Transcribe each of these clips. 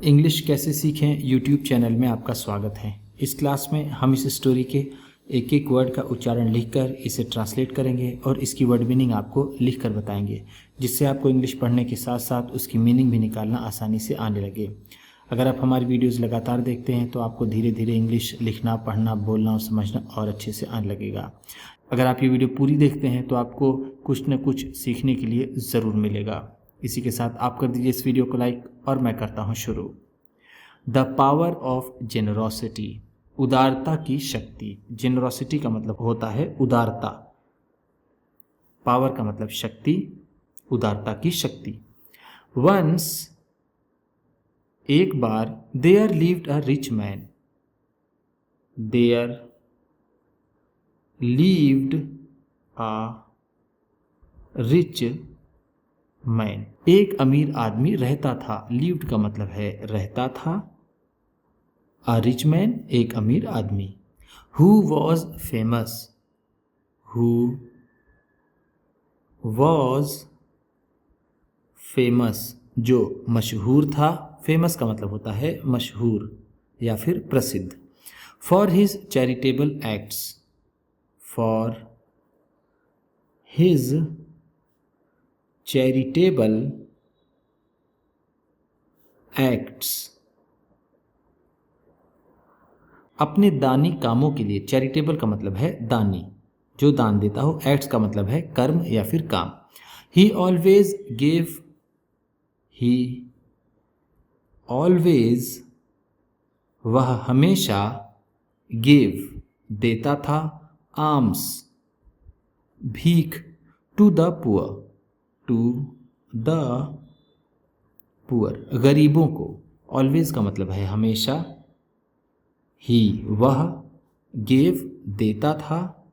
English कैसे सीखें YouTube channel में आपका स्वागत है। इस क्लास में हम इस स्टोरी के एक एक वर्ड का उच्चारण लिखकर इसे ट्रांसलेट करेंगे और इसकी वर्ड मीनिंग आपको लिखकर बताएंगे, जिससे आपको इंग्लिश पढ़ने के साथ साथ उसकी मीनिंग भी निकालना आसानी से आने लगे। अगर आप हमारी वीडियोस लगातार देखते हैं तो आपको धीरे धीरे इंग्लिश लिखना, पढ़ना, बोलना और समझना और अच्छे से आने लगेगा। अगर आप ये वीडियो पूरी देखते हैं तो आपको कुछ न कुछ सीखने के लिए ज़रूर मिलेगा। इसी के साथ आप कर दीजिए इस वीडियो को लाइक और मैं करता हूँ शुरू। द पावर ऑफ जेनरोसिटी, उदारता की शक्ति। जेनरोसिटी का मतलब होता है उदारता, पावर का मतलब शक्ति, उदारता की शक्ति। वंस, एक बार, there lived a rich man, there lived a rich man, एक अमीर आदमी रहता था। लिव्ड का मतलब है रहता था, अ रिच मैन एक अमीर आदमी। Who was famous, who was famous जो मशहूर था। फेमस का मतलब होता है मशहूर या फिर प्रसिद्ध। For his charitable acts, for his charitable acts, अपने दानी कामों के लिए। चैरिटेबल का मतलब है दानी, जो दान देता हो। एक्ट्स का मतलब है कर्म या फिर काम। He always gave, he always वह हमेशा, गेव देता था, आर्म्स भीख, to the poor, to the poor गरीबों को। ऑलवेज का मतलब है हमेशा, ही वह, गेव देता था।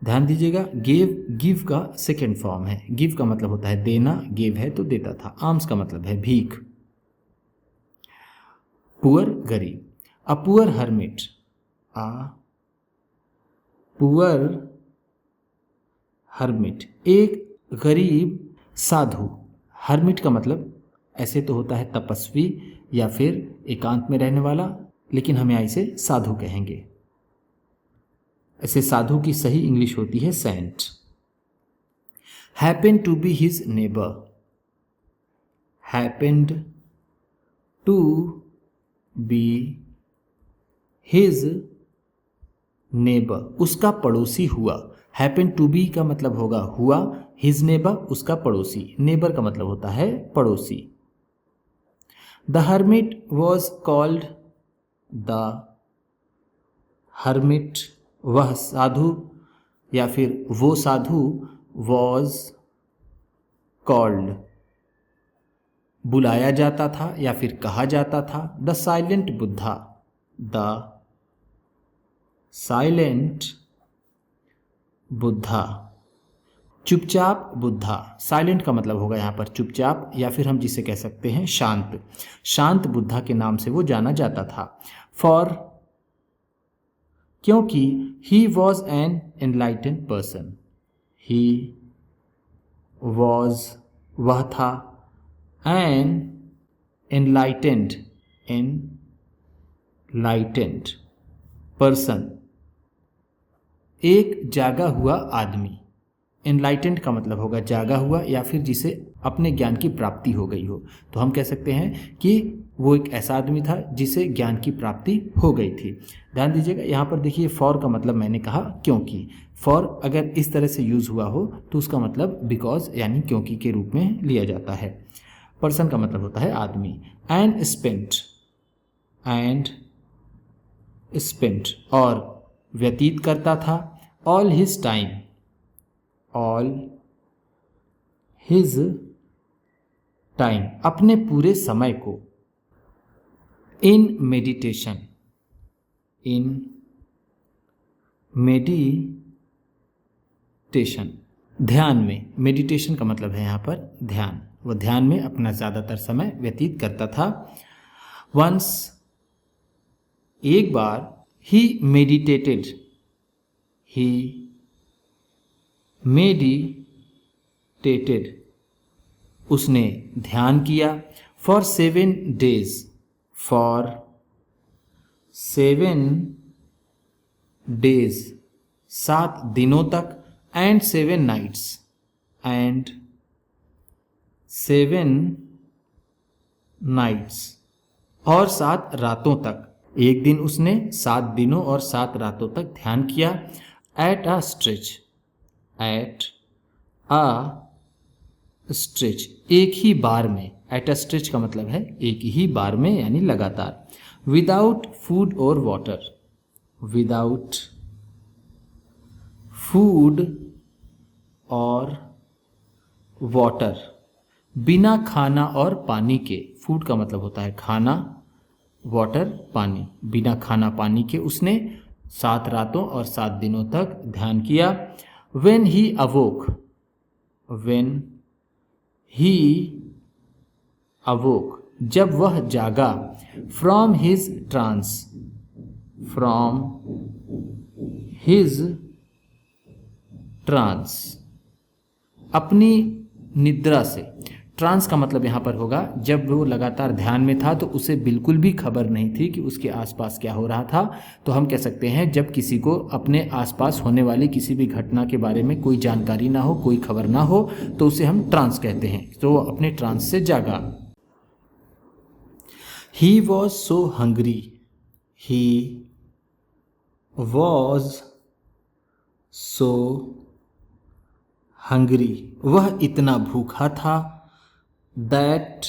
ध्यान दीजिएगा, गेव गिव का सेकेंड फॉर्म है। गिव का मतलब होता है देना, गेव है तो देता था। आर्म्स का मतलब है भीख। पुअर गरीब। A poor hermit, a poor hermit एक गरीब साधु। हर्मिट का मतलब ऐसे तो होता है तपस्वी या फिर एकांत में रहने वाला, लेकिन हम यहाँ इसे साधु कहेंगे। ऐसे साधु की सही इंग्लिश होती है saint. Happened to be his neighbour, happened to be his neighbour उसका पड़ोसी हुआ। हैपेंड टू बी का मतलब होगा हुआ, हिज नेबर उसका पड़ोसी। नेबर का मतलब होता है पड़ोसी। The hermit was called, the hermit वह साधु या फिर वो साधु, वॉज कॉल्ड बुलाया जाता था या फिर कहा जाता था। The silent Buddha, the silent Buddha चुपचाप बुद्धा। साइलेंट का मतलब होगा यहाँ पर चुपचाप या फिर हम जिसे कह सकते हैं शांत। शांत बुद्धा के नाम से वो जाना जाता था। फॉर, क्योंकि he was an enlightened person, he was वह था, एन एनलाइटेंड एनलाइटेंड पर्सन एक जागा हुआ आदमी। एनलाइटेंड का मतलब होगा जागा हुआ या फिर जिसे अपने ज्ञान की प्राप्ति हो गई हो। तो हम कह सकते हैं कि वो एक ऐसा आदमी था जिसे ज्ञान की प्राप्ति हो गई थी। ध्यान दीजिएगा, यहाँ पर देखिए फॉर का मतलब मैंने कहा क्योंकि। फॉर अगर इस तरह से यूज़ हुआ हो तो उसका मतलब बिकॉज यानी क्योंकि के रूप में लिया जाता है। पर्सन का मतलब होता है आदमी। एंड स्पेंट और व्यतीत करता था। All his time, all his time अपने पूरे समय को। इन मेडिटेशन, इन मेडिटेशन ध्यान में। मेडिटेशन का मतलब है यहाँ पर ध्यान। वह ध्यान में अपना ज़्यादातर समय व्यतीत करता था। वंस, एक बार, ही मेडिटेटेड, ही मेडिटेटेड उसने ध्यान किया। फॉर 7 days, फॉर 7 days, 7 दिनों तक, एंड 7 nights, एंड 7 nights, और 7 रातों तक। एक दिन उसने 7 दिनों और 7 रातों तक ध्यान किया। At a stretch, at a stretch, एक ही बार में। एट अ स्ट्रेच का मतलब है एक ही बार में, यानी लगातार। विदाउट फूड और वाटर, विदाउट फूड और वाटर, बिना खाना और पानी के। फूड का मतलब होता है खाना, वाटर पानी। बिना खाना पानी के उसने 7 रातों और 7 दिनों तक ध्यान किया। वेन ही अवोक, वेन ही अवोक, जब वह जागा। From his trans, from his trans, अपनी निद्रा से। ट्रांस का मतलब यहाँ पर होगा जब वो लगातार ध्यान में था तो उसे बिल्कुल भी खबर नहीं थी कि उसके आसपास क्या हो रहा था। तो हम कह सकते हैं जब किसी को अपने आसपास होने वाली किसी भी घटना के बारे में कोई जानकारी ना हो, कोई खबर ना हो, तो उसे हम ट्रांस कहते हैं। तो वो अपने ट्रांस से जागा। He was so hungry, he was so hungry, वह इतना भूखा था। दैट,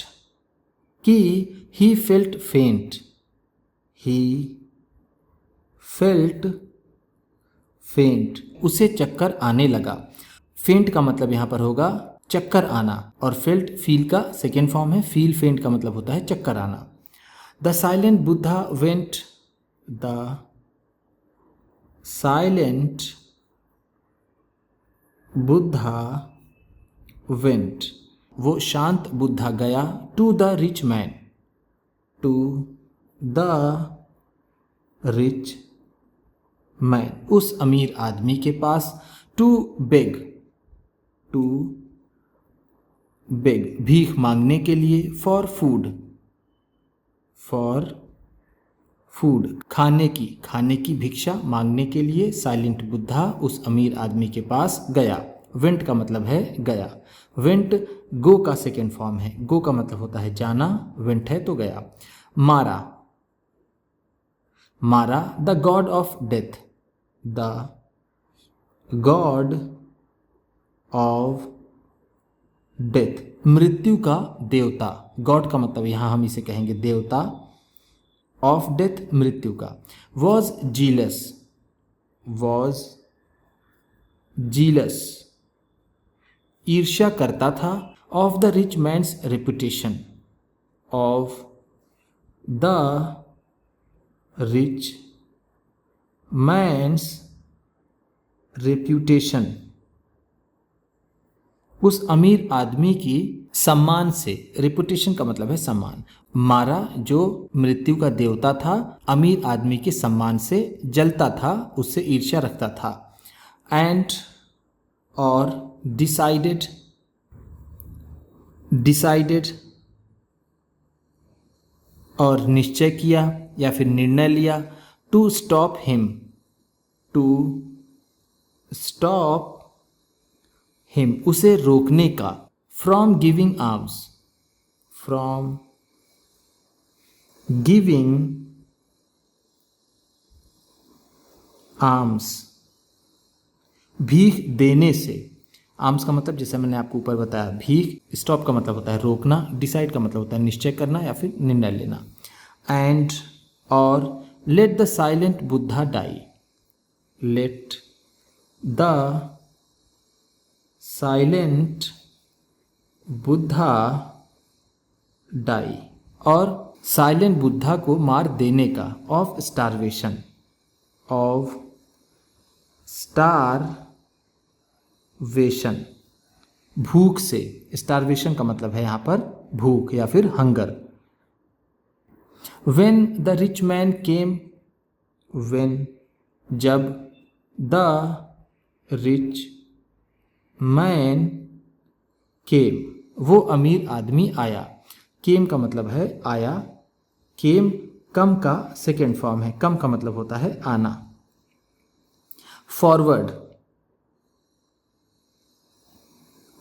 कि ही फेल्ट फेंट, ही फेल्ट फेंट, उसे चक्कर आने लगा। फेंट का मतलब यहाँ पर होगा चक्कर आना, और फेल्ट फील का सेकेंड फॉर्म है। फील फेंट का मतलब होता है चक्कर आना। The silent Buddha went, the silent Buddha went, वो शांत बुद्धा गया। To the rich man, to the rich man, उस अमीर आदमी के पास। टू बेग, टू बेग, भीख मांगने के लिए। फॉर फूड, फॉर फूड, खाने की भिक्षा मांगने के लिए साइलेंट बुद्धा उस अमीर आदमी के पास गया। वेंट का मतलब है गया। वेंट गो का सेकेंड फॉर्म है। गो का मतलब होता है जाना, वेंट है तो गया। मारा, मारा, the God of death, the God of death, मृत्यु का देवता। गॉड का मतलब यहां हम इसे कहेंगे देवता, ऑफ डेथ मृत्यु का। वॉज जीलस, वॉज जीलस, ईर्ष्या करता था। Of the rich mains reputation, of the rich mains reputation, उस अमीर आदमी की सम्मान से। रेपुटेशन का मतलब है सम्मान। मारा जो मृत्यु का देवता था, अमीर आदमी के सम्मान से जलता था, उससे ईर्ष्या रखता था। एंड, और डिसाइडेड, डिसाइडेड और निश्चय किया या फिर निर्णय लिया। To stop him, to stop him, उसे रोकने का। From giving alms, from giving alms, भीख देने से। आर्म्स का मतलब जैसे मैंने आपको ऊपर बताया भीख। स्टॉप का मतलब होता है रोकना। डिसाइड का मतलब होता है निश्चय करना या फिर निर्णय लेना। एंड, और let the silent Buddha die, let the silent Buddha die, और साइलेंट बुद्धा को मार देने का। ऑफ स्टारवेशन, ऑफ स्टारवेशन, भूख से। स्टारवेशन का मतलब है यहाँ पर भूख या फिर hunger. When the rich man came, when जब, द रिच मैन केम वो अमीर आदमी आया। केम का मतलब है आया, केम कम का सेकेंड फॉर्म है, कम का मतलब होता है आना। फॉरवर्ड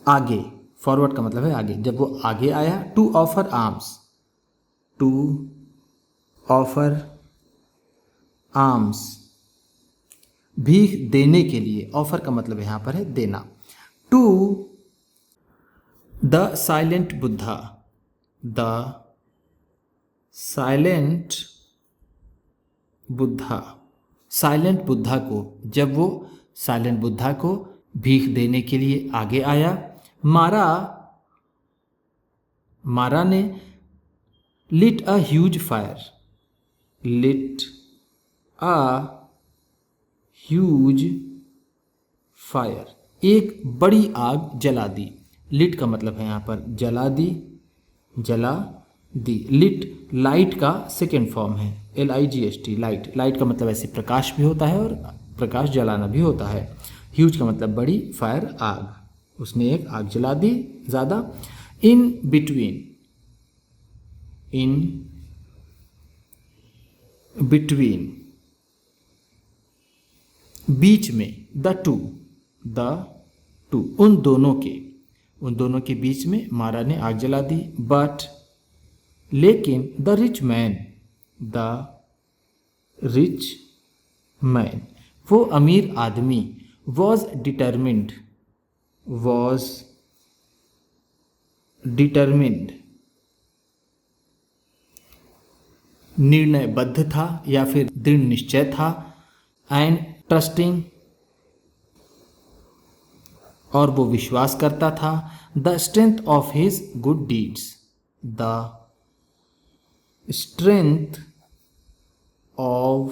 आगे, फॉरवर्ड का मतलब है आगे, जब वो आगे आया। To offer alms, to offer alms भीख देने के लिए, ऑफर का मतलब यहां पर है देना। To the silent Buddha, the silent Buddha, silent Buddha को, जब वो साइलेंट बुद्धा को भीख देने के लिए आगे आया। मारा, मारा ने lit a huge fire, lit a huge fire, एक बड़ी आग जला दी। लिट का मतलब है यहाँ पर जला दी, जला दी। लिट लाइट का सेकेंड फॉर्म है, LIGHT, लाइट। लाइट का मतलब ऐसे प्रकाश भी होता है और प्रकाश जलाना भी होता है। ह्यूज का मतलब बड़ी, फायर आग, उसने एक आग जला दी ज़्यादा। इन बिटवीन, इन बिटवीन बीच में। द टू, द टू उन दोनों के, उन दोनों के बीच में मारा ने आग जला दी। बट लेकिन the rich man, the rich man वो अमीर आदमी, वॉज डिटर्मिन्ड, वॉज डिटर्मिन्ड निर्णयबद्ध था या फिर दृढ़ निश्चय था। एंड ट्रस्टिंग और वो विश्वास करता था। The strength of his good deeds, the strength of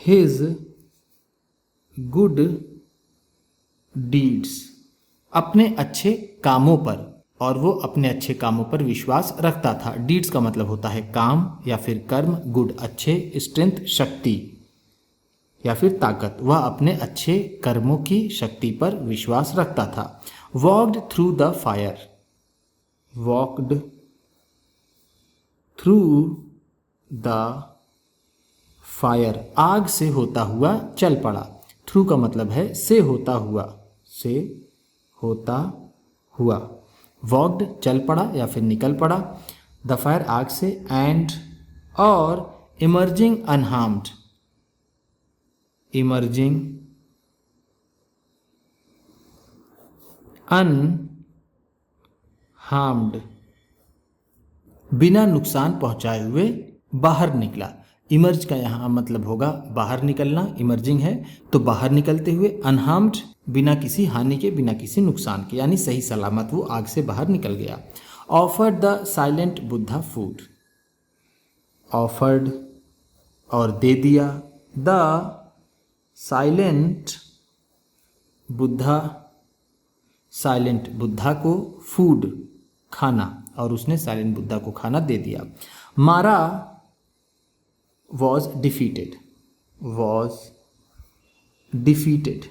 his good deeds, अपने अच्छे कामों पर, और वो अपने अच्छे कामों पर विश्वास रखता था। डीड्स का मतलब होता है काम या फिर कर्म, गुड अच्छे, स्ट्रेंथ शक्ति या फिर ताकत, वह अपने अच्छे कर्मों की शक्ति पर विश्वास रखता था। Walked through the fire, walked through the fire, आग से होता हुआ चल पड़ा। थ्रू का मतलब है से होता हुआ, से होता हुआ। वॉक्ड चल पड़ा या फिर निकल पड़ा, द फायर आग से। एंड और इमर्जिंग अनहार्म्ड, इमर्जिंग अनहार्म्ड बिना नुकसान पहुंचाए हुए बाहर निकला। इमर्ज का यहाँ मतलब होगा बाहर निकलना, इमर्जिंग है तो बाहर निकलते हुए, अनहार्म्ड बिना किसी हानि के, बिना किसी नुकसान के, यानी सही सलामत वो आग से बाहर निकल गया। Offered the silent Buddha food, offered और दे दिया, the silent Buddha, silent Buddha को फूड खाना, और उसने साइलेंट बुद्धा को खाना दे दिया। मारा वॉज डिफीटेड, वॉज डिफीटेड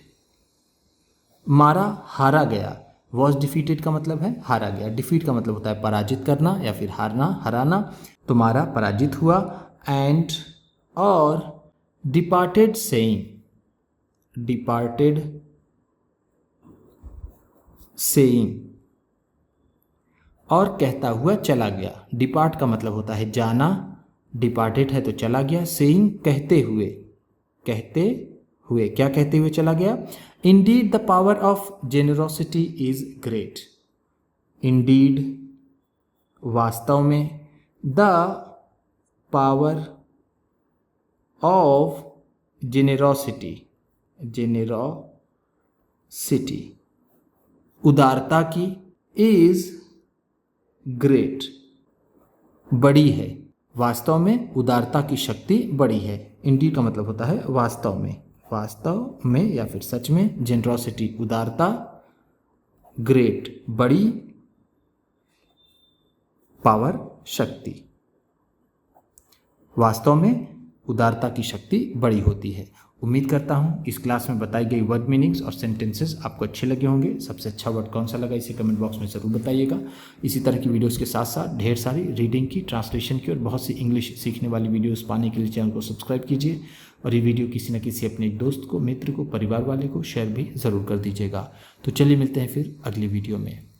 मारा हारा गया। वॉज डिफीटेड का मतलब है हारा गया, डिफीट का मतलब होता है पराजित करना या फिर हारना, हराना। तो मारा पराजित हुआ। एंड और डिपार्टेड सेइंग, डिपार्टेड सेइंग और कहता हुआ चला गया। डिपार्ट का मतलब होता है जाना, डिपार्टेड है तो चला गया। सेइंग कहते हुए, कहते हुए, क्या कहते हुए चला गया। Indeed the power of generosity is great, Indeed वास्तव में, द पावर ऑफ जेनेरोसिटी, जेनेरोसिटी उदारता की, इज ग्रेट बड़ी है, वास्तव में उदारता की शक्ति बड़ी है। इंडीड का मतलब होता है वास्तव में, वास्तव में या फिर सच में। जेनरोसिटी उदारता, ग्रेट बड़ी, पावर शक्ति, वास्तव में उदारता की शक्ति बड़ी होती है। उम्मीद करता हूँ इस क्लास में बताई गई वर्ड मीनिंग्स और सेंटेंसेस आपको अच्छे लगे होंगे। सबसे अच्छा वर्ड कौन सा लगा इसे कमेंट बॉक्स में ज़रूर बताइएगा। इसी तरह की वीडियोस के साथ साथ ढेर सारी रीडिंग की, ट्रांसलेशन की और बहुत सी इंग्लिश सीखने वाली वीडियोस पाने के लिए चैनल को सब्सक्राइब कीजिए और ये वीडियो किसी न किसी अपने एक दोस्त को, मित्र को, परिवार वाले को शेयर भी ज़रूर कर दीजिएगा। तो चलिए मिलते हैं फिर अगली वीडियो में।